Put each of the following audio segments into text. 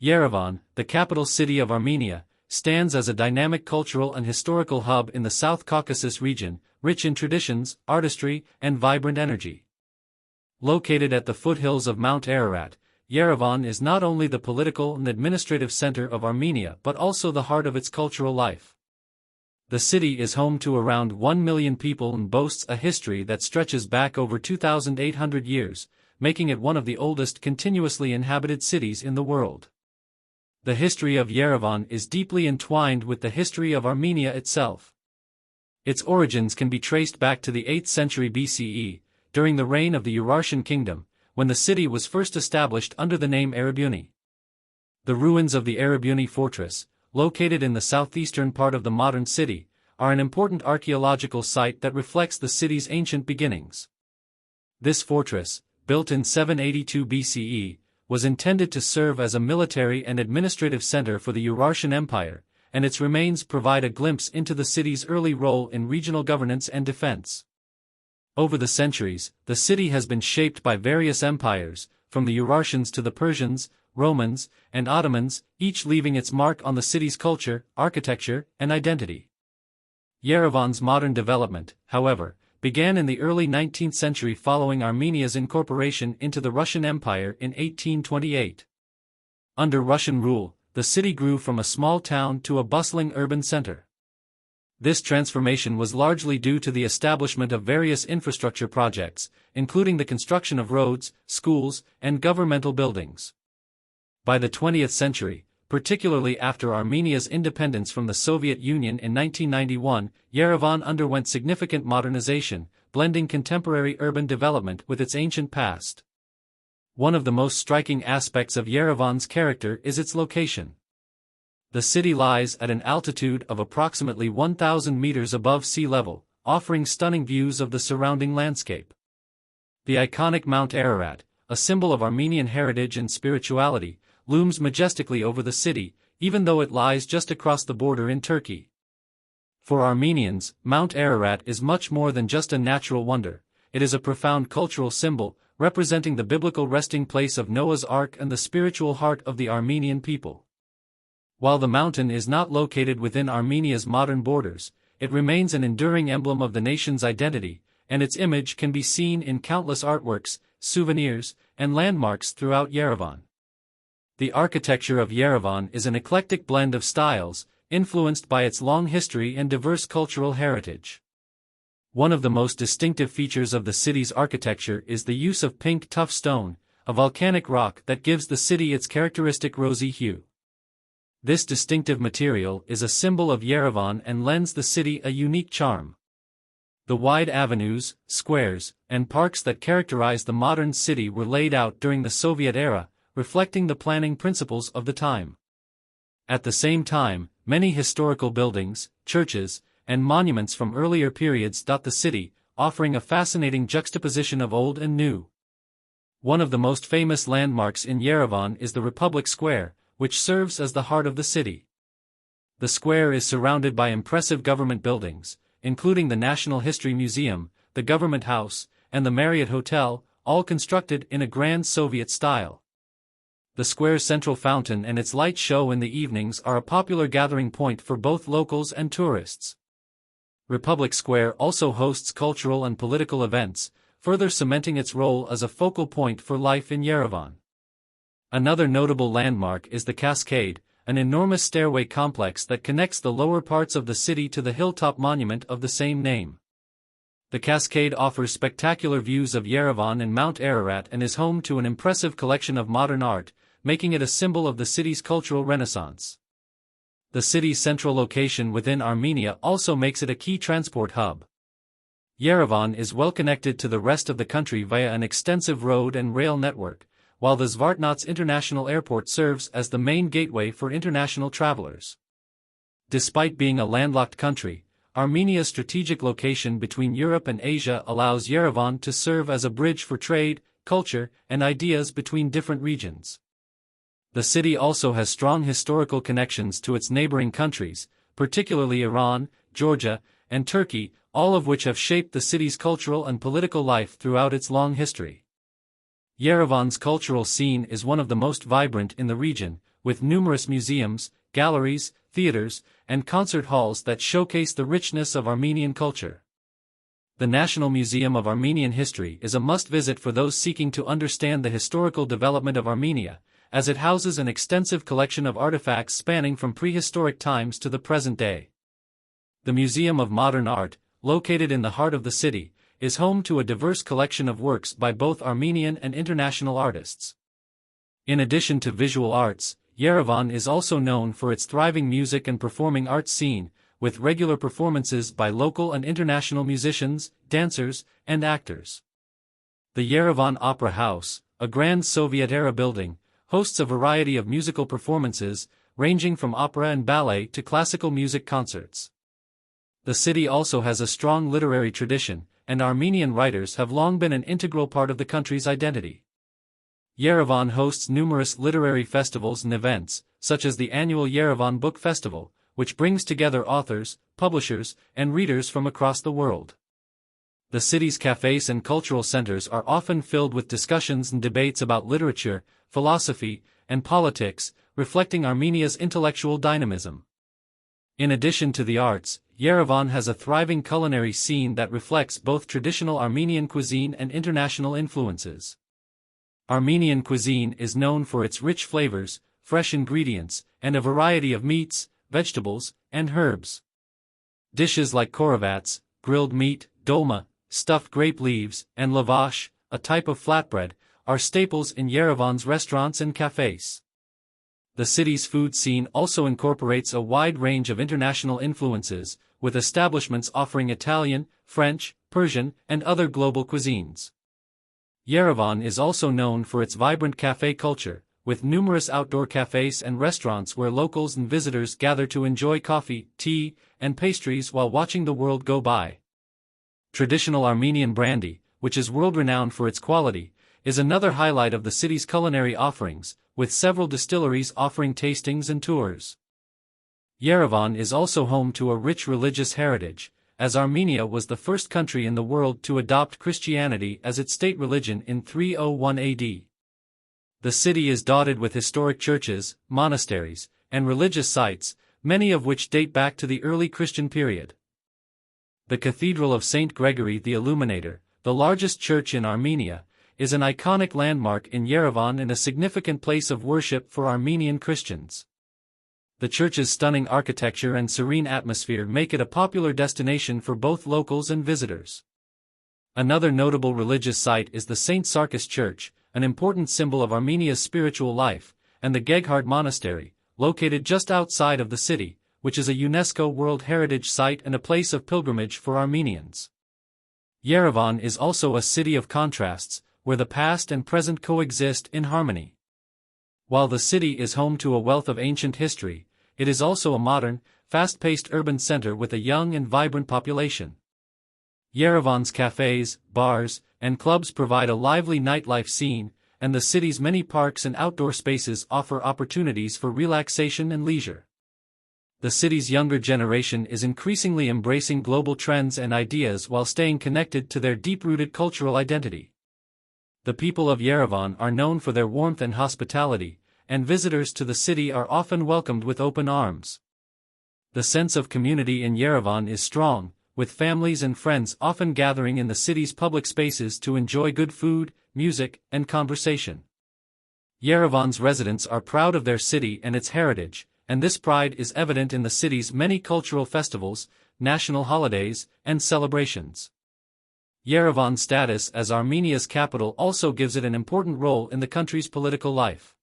Yerevan, the capital city of Armenia, stands as a dynamic cultural and historical hub in the South Caucasus region, rich in traditions, artistry, and vibrant energy. Located at the foothills of Mount Ararat, Yerevan is not only the political and administrative center of Armenia but also the heart of its cultural life. The city is home to around 1 million people and boasts a history that stretches back over 2,800 years, making it one of the oldest continuously inhabited cities in the world. The history of Yerevan is deeply entwined with the history of Armenia itself. Its origins can be traced back to the 8th century BCE, during the reign of the Urartian kingdom, when the city was first established under the name Erebuni. The ruins of the Erebuni fortress, located in the southeastern part of the modern city, are an important archaeological site that reflects the city's ancient beginnings. This fortress, built in 782 BCE, was intended to serve as a military and administrative center for the Urartian Empire, and its remains provide a glimpse into the city's early role in regional governance and defense. Over the centuries, the city has been shaped by various empires, from the Urartians to the Persians, Romans, and Ottomans, each leaving its mark on the city's culture, architecture, and identity. Yerevan's modern development, however, began in the early 19th century following Armenia's incorporation into the Russian Empire in 1828. Under Russian rule, the city grew from a small town to a bustling urban center. This transformation was largely due to the establishment of various infrastructure projects, including the construction of roads, schools, and governmental buildings. By the 20th century, particularly after Armenia's independence from the Soviet Union in 1991, Yerevan underwent significant modernization, blending contemporary urban development with its ancient past. One of the most striking aspects of Yerevan's character is its location. The city lies at an altitude of approximately 1,000 meters above sea level, offering stunning views of the surrounding landscape. The iconic Mount Ararat, a symbol of Armenian heritage and spirituality, looms majestically over the city, even though it lies just across the border in Turkey. For Armenians, Mount Ararat is much more than just a natural wonder. It is a profound cultural symbol, representing the biblical resting place of Noah's Ark and the spiritual heart of the Armenian people. While the mountain is not located within Armenia's modern borders, it remains an enduring emblem of the nation's identity, and its image can be seen in countless artworks, souvenirs, and landmarks throughout Yerevan. The architecture of Yerevan is an eclectic blend of styles, influenced by its long history and diverse cultural heritage. One of the most distinctive features of the city's architecture is the use of pink tuff stone, a volcanic rock that gives the city its characteristic rosy hue. This distinctive material is a symbol of Yerevan and lends the city a unique charm. The wide avenues, squares, and parks that characterize the modern city were laid out during the Soviet era, reflecting the planning principles of the time. At the same time, many historical buildings, churches, and monuments from earlier periods dot the city, offering a fascinating juxtaposition of old and new. One of the most famous landmarks in Yerevan is the Republic Square, which serves as the heart of the city. The square is surrounded by impressive government buildings, including the National History Museum, the Government House, and the Marriott Hotel, all constructed in a grand Soviet style. The square's central fountain and its light show in the evenings are a popular gathering point for both locals and tourists. Republic Square also hosts cultural and political events, further cementing its role as a focal point for life in Yerevan. Another notable landmark is the Cascade, an enormous stairway complex that connects the lower parts of the city to the hilltop monument of the same name. The Cascade offers spectacular views of Yerevan and Mount Ararat and is home to an impressive collection of modern art, making it a symbol of the city's cultural renaissance. The city's central location within Armenia also makes it a key transport hub. Yerevan is well connected to the rest of the country via an extensive road and rail network, while the Zvartnots International Airport serves as the main gateway for international travelers. Despite being a landlocked country, Armenia's strategic location between Europe and Asia allows Yerevan to serve as a bridge for trade, culture, and ideas between different regions. The city also has strong historical connections to its neighboring countries, particularly Iran, Georgia, and Turkey, all of which have shaped the city's cultural and political life throughout its long history. Yerevan's cultural scene is one of the most vibrant in the region, with numerous museums, galleries, theaters, and concert halls that showcase the richness of Armenian culture. The National Museum of Armenian History is a must-visit for those seeking to understand the historical development of Armenia, as it houses an extensive collection of artifacts spanning from prehistoric times to the present day. The Museum of Modern Art, located in the heart of the city, is home to a diverse collection of works by both Armenian and international artists. In addition to visual arts, Yerevan is also known for its thriving music and performing arts scene, with regular performances by local and international musicians, dancers, and actors. The Yerevan Opera House, a grand Soviet-era building, hosts a variety of musical performances, ranging from opera and ballet to classical music concerts. The city also has a strong literary tradition, and Armenian writers have long been an integral part of the country's identity. Yerevan hosts numerous literary festivals and events, such as the annual Yerevan Book Festival, which brings together authors, publishers, and readers from across the world. The city's cafes and cultural centers are often filled with discussions and debates about literature, philosophy, and politics, reflecting Armenia's intellectual dynamism. In addition to the arts, Yerevan has a thriving culinary scene that reflects both traditional Armenian cuisine and international influences. Armenian cuisine is known for its rich flavors, fresh ingredients, and a variety of meats, vegetables, and herbs. Dishes like korovats, grilled meat, dolma, stuffed grape leaves, and lavash, a type of flatbread, are staples in Yerevan's restaurants and cafes. The city's food scene also incorporates a wide range of international influences, with establishments offering Italian, French, Persian, and other global cuisines. Yerevan is also known for its vibrant cafe culture, with numerous outdoor cafes and restaurants where locals and visitors gather to enjoy coffee, tea, and pastries while watching the world go by. Traditional Armenian brandy, which is world-renowned for its quality, is another highlight of the city's culinary offerings, with several distilleries offering tastings and tours. Yerevan is also home to a rich religious heritage, as Armenia was the first country in the world to adopt Christianity as its state religion in 301 AD. The city is dotted with historic churches, monasteries, and religious sites, many of which date back to the early Christian period. The Cathedral of St. Gregory the Illuminator, the largest church in Armenia, is an iconic landmark in Yerevan and a significant place of worship for Armenian Christians. The church's stunning architecture and serene atmosphere make it a popular destination for both locals and visitors. Another notable religious site is the St. Sarkis Church, an important symbol of Armenia's spiritual life, and the Geghard Monastery, located just outside of the city, which is a UNESCO World Heritage Site and a place of pilgrimage for Armenians. Yerevan is also a city of contrasts, where the past and present coexist in harmony. While the city is home to a wealth of ancient history, it is also a modern, fast-paced urban center with a young and vibrant population. Yerevan's cafes, bars, and clubs provide a lively nightlife scene, and the city's many parks and outdoor spaces offer opportunities for relaxation and leisure. The city's younger generation is increasingly embracing global trends and ideas while staying connected to their deep-rooted cultural identity. The people of Yerevan are known for their warmth and hospitality, and visitors to the city are often welcomed with open arms. The sense of community in Yerevan is strong, with families and friends often gathering in the city's public spaces to enjoy good food, music, and conversation. Yerevan's residents are proud of their city and its heritage, and this pride is evident in the city's many cultural festivals, national holidays, and celebrations. Yerevan's status as Armenia's capital also gives it an important role in the country's political life.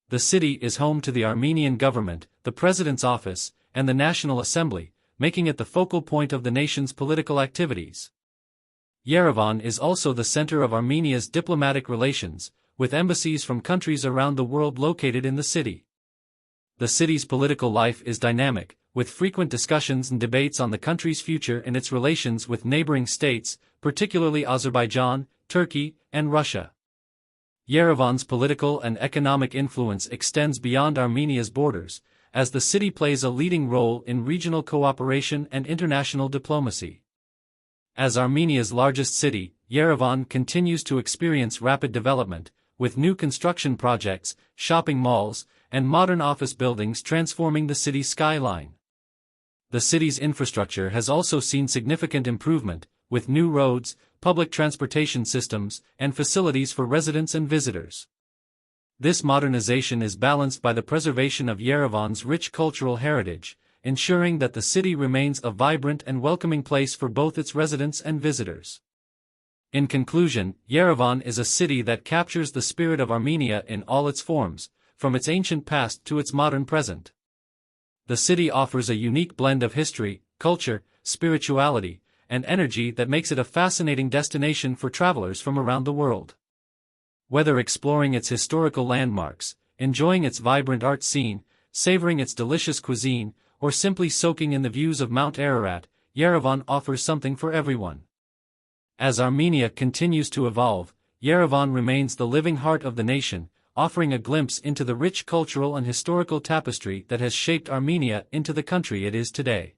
The city is home to the Armenian government, the president's office, and the National Assembly, making it the focal point of the nation's political activities. Yerevan is also the center of Armenia's diplomatic relations, with embassies from countries around the world located in the city. The city's political life is dynamic, with frequent discussions and debates on the country's future and its relations with neighboring states, particularly Azerbaijan, Turkey, and Russia. Yerevan's political and economic influence extends beyond Armenia's borders, as the city plays a leading role in regional cooperation and international diplomacy. As Armenia's largest city, Yerevan continues to experience rapid development, with new construction projects, shopping malls, and modern office buildings transforming the city's skyline. The city's infrastructure has also seen significant improvement, with new roads, public transportation systems, and facilities for residents and visitors. This modernization is balanced by the preservation of Yerevan's rich cultural heritage, ensuring that the city remains a vibrant and welcoming place for both its residents and visitors. In conclusion, Yerevan is a city that captures the spirit of Armenia in all its forms, from its ancient past to its modern present. The city offers a unique blend of history, culture, spirituality, and energy that makes it a fascinating destination for travelers from around the world. Whether exploring its historical landmarks, enjoying its vibrant art scene, savoring its delicious cuisine, or simply soaking in the views of Mount Ararat, Yerevan offers something for everyone. As Armenia continues to evolve, Yerevan remains the living heart of the nation, offering a glimpse into the rich cultural and historical tapestry that has shaped Armenia into the country it is today.